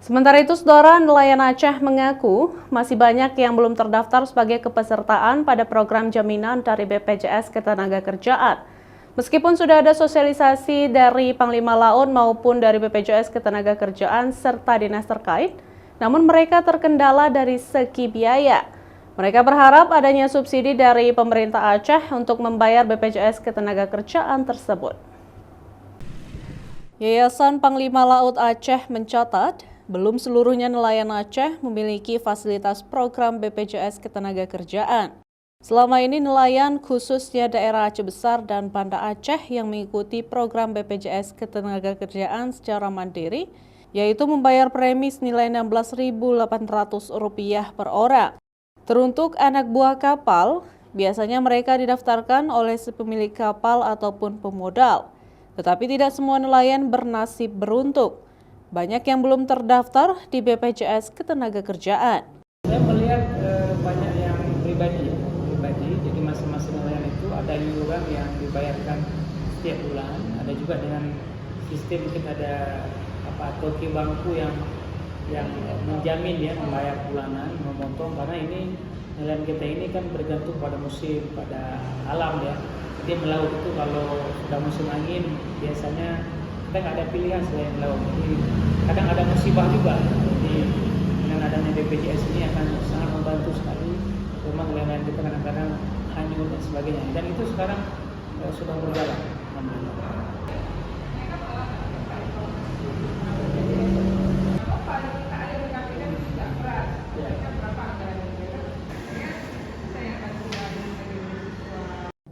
Sementara itu, Saudara, nelayan Aceh mengaku masih banyak yang belum terdaftar sebagai kepesertaan pada program jaminan dari BPJS Ketenagakerjaan. Meskipun sudah ada sosialisasi dari Panglima Laut maupun dari BPJS Ketenagakerjaan serta dinas terkait, namun mereka terkendala dari segi biaya. Mereka berharap adanya subsidi dari pemerintah Aceh untuk membayar BPJS Ketenagakerjaan tersebut. Yayasan Panglima Laut Aceh mencatat, belum seluruhnya nelayan Aceh memiliki fasilitas program BPJS Ketenagakerjaan. Selama ini nelayan khususnya daerah Aceh Besar dan Banda Aceh yang mengikuti program BPJS Ketenagakerjaan secara mandiri, yaitu membayar premi senilai Rp16.800 per orang. Teruntuk anak buah kapal, biasanya mereka didaftarkan oleh si pemilik kapal ataupun pemodal. Tetapi tidak semua nelayan bernasib beruntung. Banyak yang belum terdaftar di BPJS Ketenagakerjaan. Saya melihat banyak yang pribadi, jadi masing-masing nelayan itu ada iuran yang dibayarkan setiap bulan, ada juga dengan sistem kita ada toki bangku yang menjamin ya membayar bulanan, memotong, karena ini nelayan kita ini kan bergantung pada musim, pada alam ya. Jadi melaut itu kalau sudah musim angin biasanya kita nggak ada pilihan selain melaut. Jadi kadang ada musibah juga. Jadi dengan adanya BPJS ini akan sangat membantu sekali. Memang nelayan kita kadang-kadang hanyut dan sebagainya. Dan itu sekarang sudah berjalan.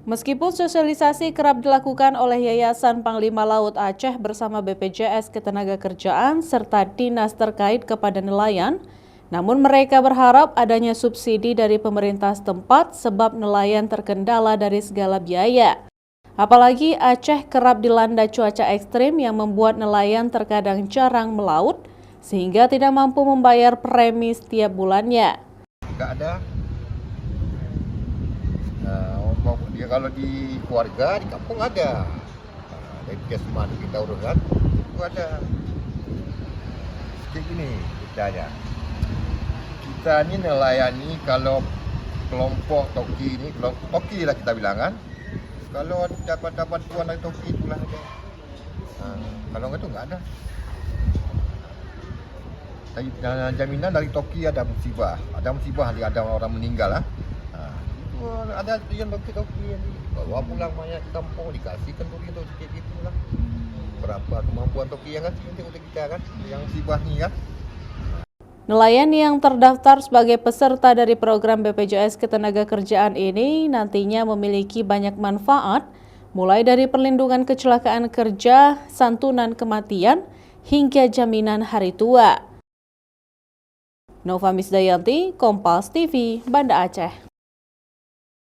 Meskipun sosialisasi kerap dilakukan oleh Yayasan Panglima Laut Aceh bersama BPJS Ketenagakerjaan serta dinas terkait kepada nelayan, namun mereka berharap adanya subsidi dari pemerintah setempat sebab nelayan terkendala dari segala biaya. Apalagi Aceh kerap dilanda cuaca ekstrim yang membuat nelayan terkadang jarang melaut sehingga tidak mampu membayar premi setiap bulannya. Nggak ada. Dia kalau di keluarga di kampung ada, dari Kesman kita uruskan itu ada. Kayak gini ceritanya. Kita ini nelayani kalau kelompok toki ini, kelompok toki lah kita bilang kan. Kalau dapat tuan dari toki itulah ada. Kalau enggak itu nggak ada. Jaminan dari toki ada musibah ada orang meninggal lah. Ada yang toki yang bawa pulang mayat kampung dikasihkan toki untuk sedikit itulah. Berapa kemampuan toki yang ngasih untuk kita kan, yang musibahnya kan. Nelayan yang terdaftar sebagai peserta dari program BPJS Ketenagakerjaan ini nantinya memiliki banyak manfaat, mulai dari perlindungan kecelakaan kerja, santunan kematian, hingga jaminan hari tua. Nova Misdayanti, Kompas TV, Banda Aceh.